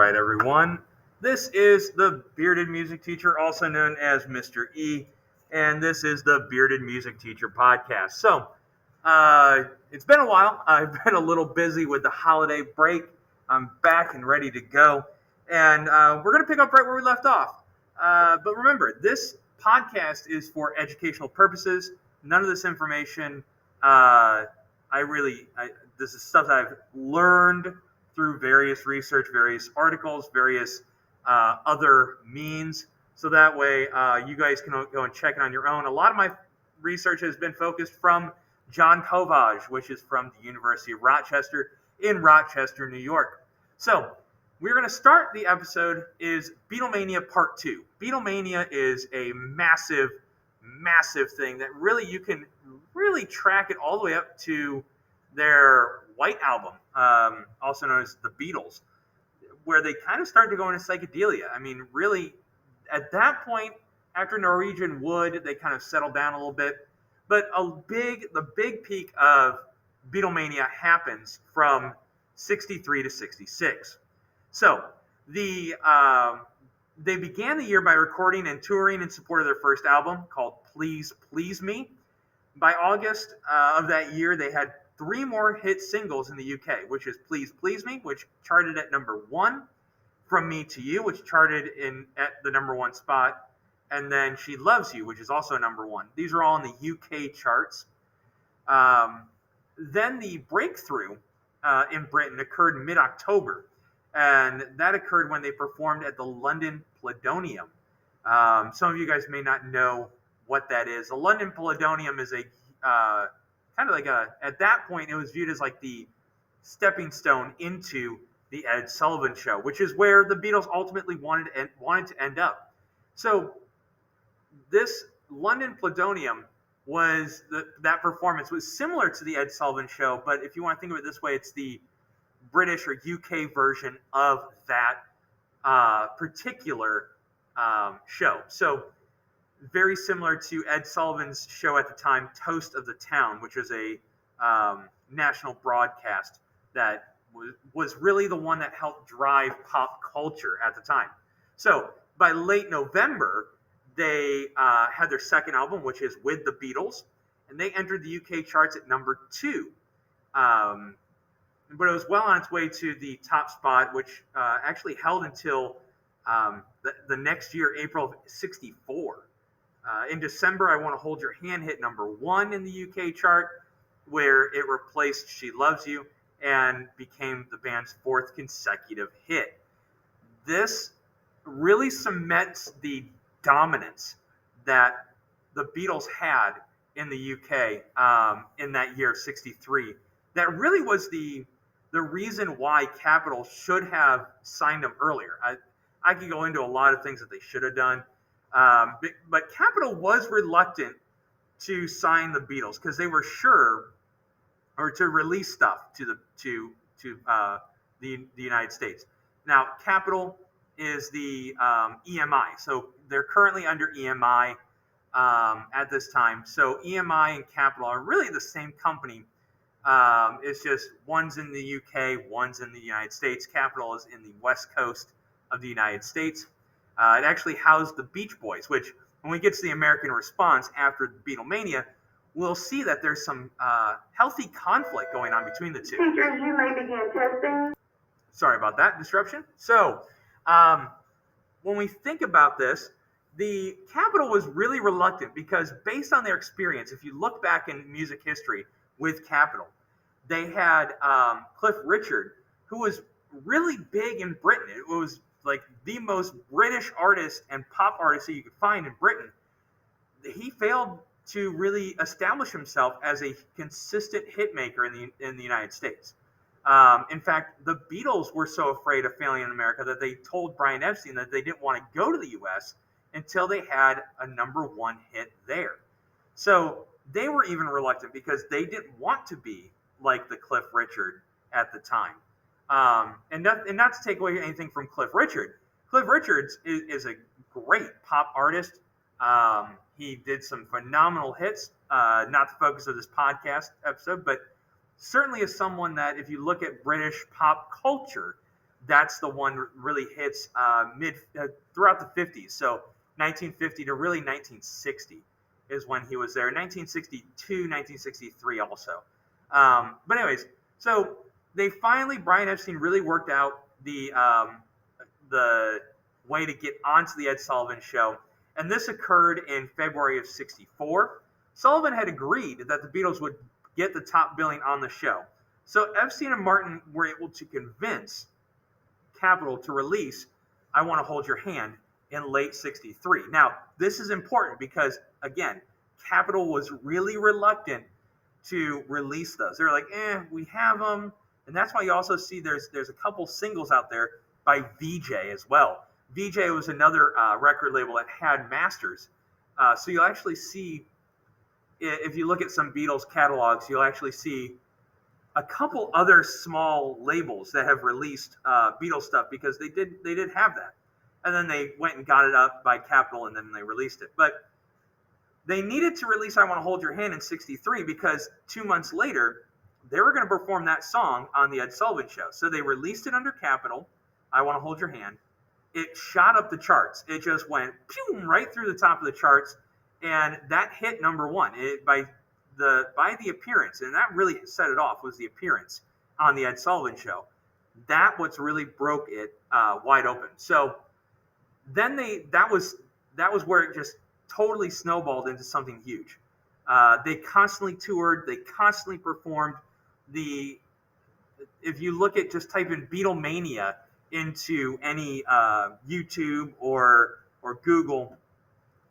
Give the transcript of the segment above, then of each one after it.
right, everyone. This is the Bearded Music Teacher, also known as Mr. E, and this is the Bearded Music Teacher podcast. It's been a while. I've been a little busy with the holiday break. I'm back and ready to go, and we're going to pick up right where we left off. But remember, this podcast is for educational purposes. None of this information, this is stuff that I've learned through various research, various articles, various other means. So that way you guys can go and check it on your own. A lot of my research has been focused from John Kovach, which is from the University of Rochester in Rochester, New York. So we're going to start the episode is Beatlemania Part 2. Beatlemania is a massive, massive thing that really you can really track it all the way up to their White Album, also known as the Beatles, where they kind of start to go into psychedelia. I mean, really, at that point, after Norwegian Wood, they kind of settled down a little bit. But the big peak of Beatlemania happens from 63 to 66. So they began the year by recording and touring in support of their first album called Please Please Me. By August of that year, they had 3 more hit singles in the UK, which is Please Please Me, which charted at number 1, From Me to You, which charted at the number 1 spot, and then She Loves You, which is also number 1. These are all in the UK charts. Then the breakthrough in Britain occurred mid-October, and that occurred when they performed at the London Palladium. Some of you guys may not know what that is. The London Palladium is a kind of like at that point, it was viewed as like the stepping stone into the Ed Sullivan Show, which is where the Beatles ultimately wanted to end up. So this London Palladium was that performance was similar to the Ed Sullivan Show, but if you want to think of it this way, it's the British or UK version of that particular show. So very similar to Ed Sullivan's show at the time, Toast of the Town, which was a national broadcast that was really the one that helped drive pop culture at the time. So by late November, they had their second album, which is With the Beatles, and they entered the UK charts at number 2. But it was well on its way to the top spot, which actually held until the next year, April of 64. In December, I Want to Hold Your Hand hit number 1 in the UK chart, where it replaced She Loves You and became the band's 4th consecutive hit. This really cements the dominance that the Beatles had in the UK in that year of 63. That really was the reason why Capitol should have signed them earlier. I could go into a lot of things that they should have done. But Capitol was reluctant to sign the Beatles because they were sure, or to release stuff to the United States. Now, Capitol is the EMI, so they're currently under EMI at this time. So EMI and Capitol are really the same company. It's just one's in the UK, one's in the United States. Capitol is in the West Coast of the United States. It actually housed the Beach Boys, which when we get to the American response after Beatlemania, we'll see that there's some healthy conflict going on between the two. Teachers, you may begin testing. Sorry about that disruption. So when we think about this, the Capitol was really reluctant because based on their experience, if you look back in music history with Capitol, they had Cliff Richard, who was really big in Britain. It was like the most British artist and pop artist that you could find in Britain. He failed to really establish himself as a consistent hit maker in the United States. In fact, the Beatles were so afraid of failing in America that they told Brian Epstein that they didn't want to go to the U.S. until they had a number 1 hit there. So they were even reluctant because they didn't want to be like the Cliff Richard at the time. And not to take away anything from Cliff Richard. Cliff Richards is a great pop artist. He did some phenomenal hits, not the focus of this podcast episode, but certainly is someone that if you look at British pop culture, that's the one really hits mid throughout the 50s. So 1950 to really 1960 is when he was there. 1962, 1963 also. But anyways, so they finally Brian Epstein really worked out the way to get onto the Ed Sullivan Show, and this occurred in February of '64. Sullivan had agreed that the Beatles would get the top billing on the show, so Epstein and Martin were able to convince Capitol to release I Want to Hold Your Hand in late 63. Now, this is important because, again, Capitol was really reluctant to release those. They're like, we have them. And that's why you also see there's a couple singles out there by VJ as well. VJ was another record label that had masters. So you'll actually see, if you look at some Beatles catalogs, you'll actually see a couple other small labels that have released Beatles stuff because they did have that, and then they went and got it up by Capitol, and then they released it. But they needed to release "I Want to Hold Your Hand" in '63 because 2 months later they were going to perform that song on the Ed Sullivan Show. So they released it under Capitol, "I Want to Hold Your Hand." It shot up the charts. It just went pew, right through the top of the charts, and that hit number one by the appearance, and that really set it off was the appearance on the Ed Sullivan Show. That what's really broke it wide open. So then that was where it just totally snowballed into something huge. They constantly toured, they constantly performed. If you look at just type in Beatlemania into any YouTube or Google,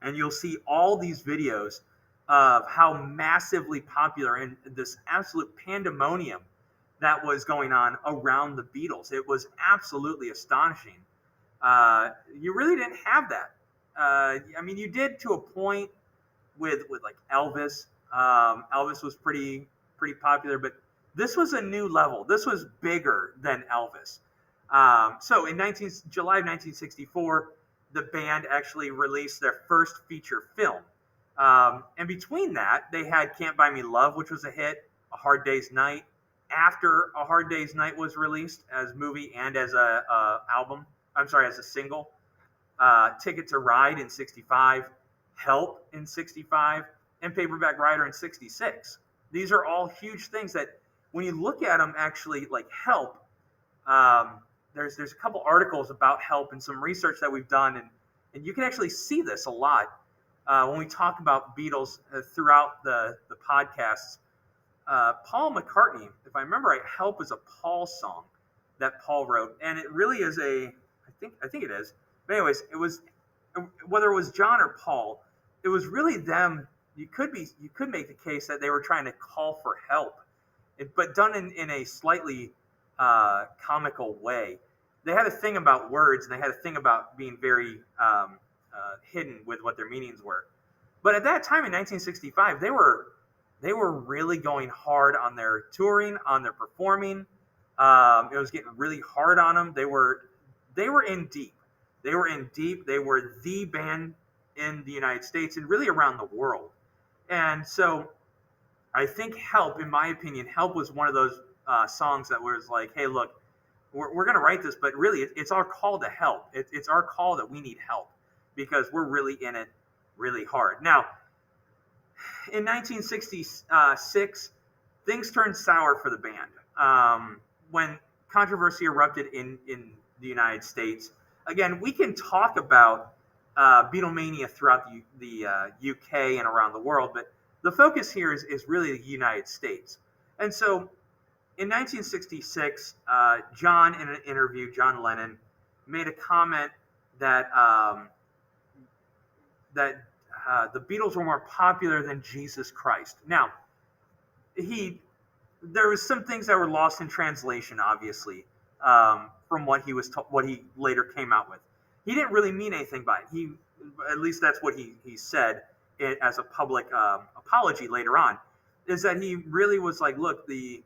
and you'll see all these videos of how massively popular and this absolute pandemonium that was going on around the Beatles. It was absolutely astonishing. You really didn't have that. I mean, you did to a point with like Elvis. Elvis was pretty popular, but this was a new level. This was bigger than Elvis. So in July of 1964, the band actually released their first feature film. And between that, they had "Can't Buy Me Love," which was a hit, "A Hard Day's Night." After "A Hard Day's Night" was released as movie and as as a single, "Ticket to Ride" in '65, "Help" in '65, and "Paperback Writer" in '66. These are all huge things that, when you look at them, actually, like "Help." There's a couple articles about "Help" and some research that we've done, and you can actually see this a lot when we talk about Beatles throughout the podcasts. Paul McCartney, if I remember right, "Help" is a Paul song that Paul wrote, and it really is I think it is. But anyways, it was, whether it was John or Paul, it was really them. You could make the case that they were trying to call for help, but done in a slightly comical way. They had a thing about words, and they had a thing about being very hidden with what their meanings were. But at that time in 1965, they were really going hard on their touring, on their performing. It was getting really hard on them. They were in deep. They were in deep. They were the band in the United States and really around the world. And so I think "Help," in my opinion, "Help" was one of those songs that was like, hey, look, we're going to write this, but really it's our call to help. It's our call that we need help because we're really in it really hard. Now, in 1966, things turned sour for the band when controversy erupted in the United States. Again, we can talk about Beatlemania throughout the UK and around the world, but the focus here is really the United States. And so in 1966, John, in an interview, John Lennon, made a comment that the Beatles were more popular than Jesus Christ. Now, there was some things that were lost in translation, obviously, from what he later came out with. He didn't really mean anything by it. At least that's what he said as a public apology later on, is that he really was like, look, he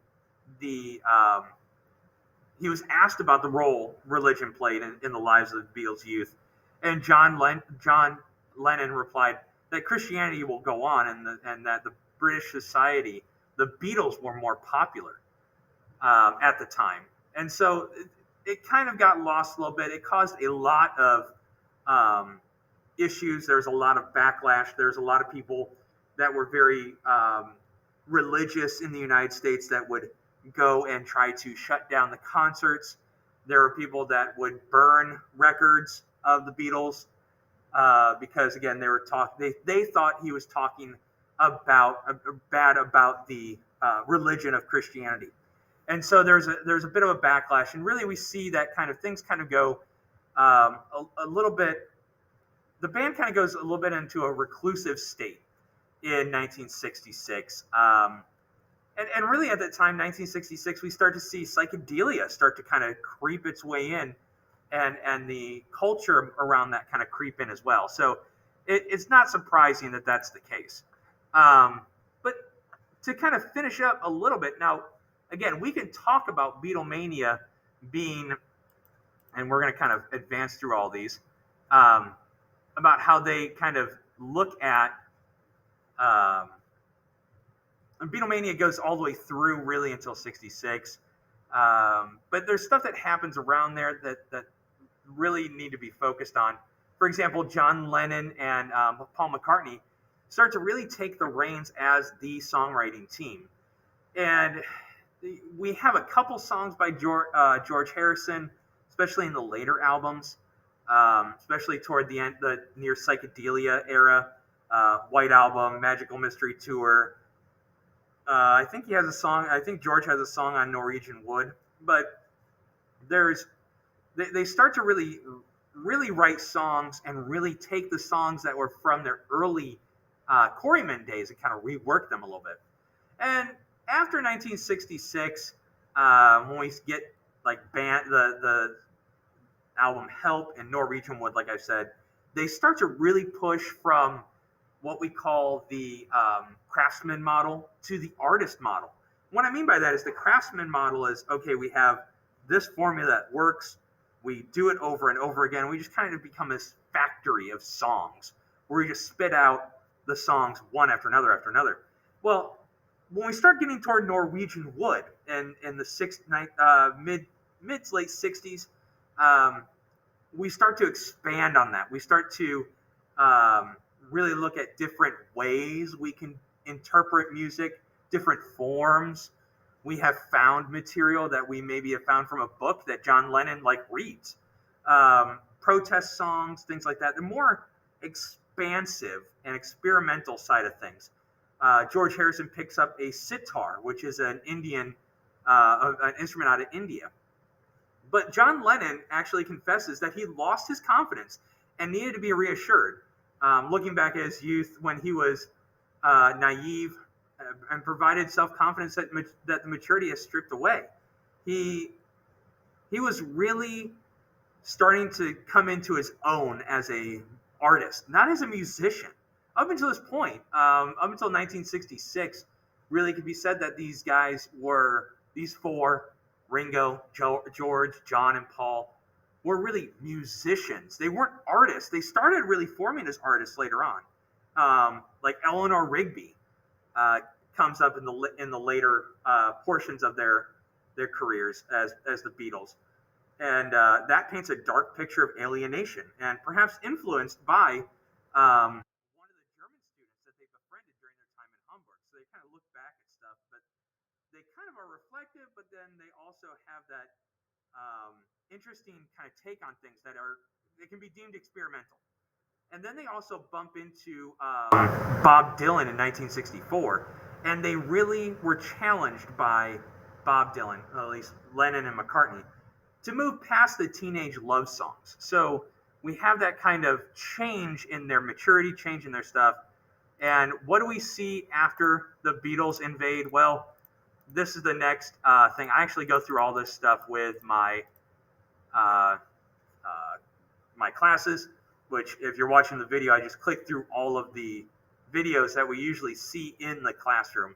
was asked about the role religion played in the lives of the Beatles' youth, and John Lennon replied that Christianity will go on, and that the British society, the Beatles were more popular at the time. And so it kind of got lost a little bit. It caused a lot of um, issues. There's a lot of backlash. There's a lot of people that were very religious in the United States that would go and try to shut down the concerts. There were people that would burn records of the Beatles because, again, they thought he was talking about bad about the religion of Christianity. And so there's a bit of a backlash, and really we see that kind of things kind of go a little bit. The band kind of goes a little bit into a reclusive state in 1966. And really at that time, 1966, we start to see psychedelia start to kind of creep its way in, and the culture around that kind of creep in as well. So it's not surprising that that's the case. But to kind of finish up a little bit, now, again, we can talk about Beatlemania being, and we're going to kind of advance through all these, um, about how they kind of look at um, and Beatlemania goes all the way through really until 66. But there's stuff that happens around there that really need to be focused on. For example, John Lennon and Paul McCartney start to really take the reins as the songwriting team. And we have a couple songs by George Harrison, especially in the later albums, especially toward the end, the near psychedelia era, White Album, Magical Mystery Tour. I think he has a song. I think George has a song on Norwegian Wood. But there's they start to really write songs and really take the songs that were from their early Quarrymen days and kind of rework them a little bit. And after 1966, when we get like the album Help and Norwegian Wood, like I said, they start to really push from what we call the craftsman model to the artist model. What I mean by that is the craftsman model is, okay, we have this formula that works, we do it over and over again, we just kind of become this factory of songs where we just spit out the songs one after another after another. Well, when we start getting toward Norwegian Wood and in the mid to late 60s, um, we start to expand on that. We start to really look at different ways we can interpret music, different forms. We have found material that we maybe have found from a book that John Lennon reads. Protest songs, things like that. The more expansive and experimental side of things. George Harrison picks up a sitar, which is an an instrument out of India. But John Lennon actually confesses that he lost his confidence and needed to be reassured. Looking back at his youth when he was naive and provided self-confidence that the maturity has stripped away. He was really starting to come into his own as a artist, not as a musician. Up until this point, up until 1966, really could be said that these four, Ringo, George, John, and Paul, were really musicians. They weren't artists. They started really forming as artists later on. Like Eleanor Rigby comes up in the later portions of their careers as the Beatles, and that paints a dark picture of alienation, and perhaps influenced by one of the German students that they befriended during their time in Hamburg. So they kind of look back at stuff, but they kind of are reflective, but then they also have that interesting kind of take on things they can be deemed experimental. And then they also bump into Bob Dylan in 1964, and they really were challenged by Bob Dylan, at least Lennon and McCartney, to move past the teenage love songs. So we have that kind of change in their maturity, change in their stuff. And what do we see after the Beatles invade? Well, this is the next thing. I actually go through all this stuff with uh, uh, my classes, which if you're watching the video, I just click through all of the videos that we usually see in the classroom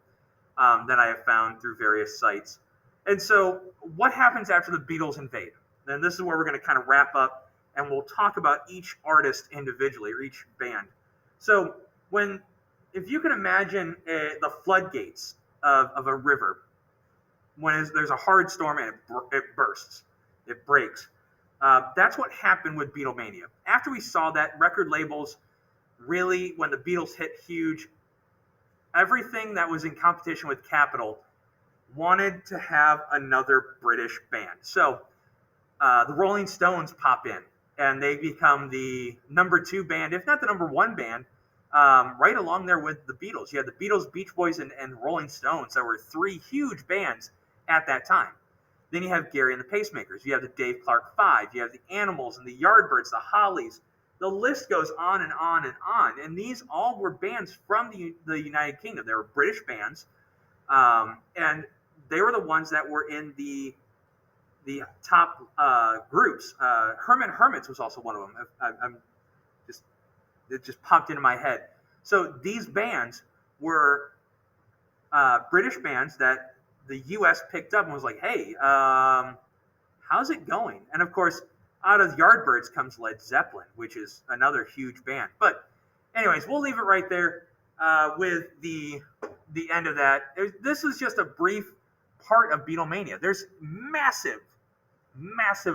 that I have found through various sites. And so what happens after the Beatles invade? And this is where we're going to kind of wrap up, and we'll talk about each artist individually or each band. So if you can imagine the floodgates of a river, there's a hard storm and it bursts. it breaks. That's what happened with Beatlemania. After we saw that, record labels really, when the Beatles hit huge, everything that was in competition with Capitol wanted to have another British band. So the Rolling Stones pop in, and they become the number two band, if not the number one band, right along there with the Beatles. You had the Beatles, Beach Boys, and Rolling Stones. There were three huge bands at that time. Then you have Gary and the Pacemakers. You have the Dave Clark Five. You have the Animals and the Yardbirds, the Hollies. The list goes on and on and on. And these all were bands from the United Kingdom. They were British bands, and they were the ones that were in the top groups. Herman Hermits was also one of them. I'm just it just popped into my head. So these bands were British bands that the U.S. picked up and was like, "Hey, how's it going?" And of course, out of Yardbirds comes Led Zeppelin, which is another huge band. But anyways, we'll leave it right there with the end of that. This is just a brief part of Beatlemania. There's massive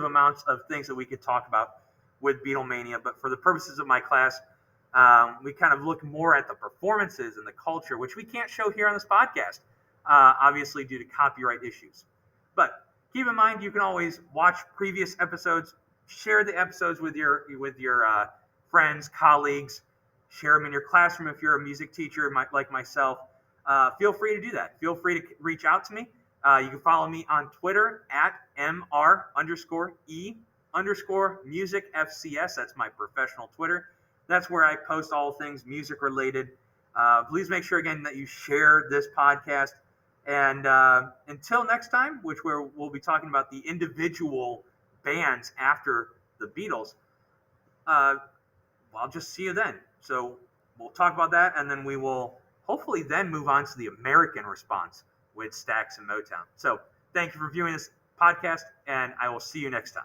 amounts of things that we could talk about with Beatlemania, but for the purposes of my class, we kind of look more at the performances and the culture, which we can't show here on this podcast, obviously due to copyright issues. But keep in mind, you can always watch previous episodes, share the episodes with your friends, colleagues, share them in your classroom if you're a music teacher like myself. Feel free to do that. Feel free to reach out to me. You can follow me on Twitter at MR_E_musicFCS. That's my professional Twitter. That's where I post all things music related. Please make sure again that you share this podcast. And until next time, which we'll be talking about the individual bands after the Beatles, I'll just see you then. So we'll talk about that, and then we will hopefully then move on to the American response with Stax and Motown. So thank you for viewing this podcast, and I will see you next time.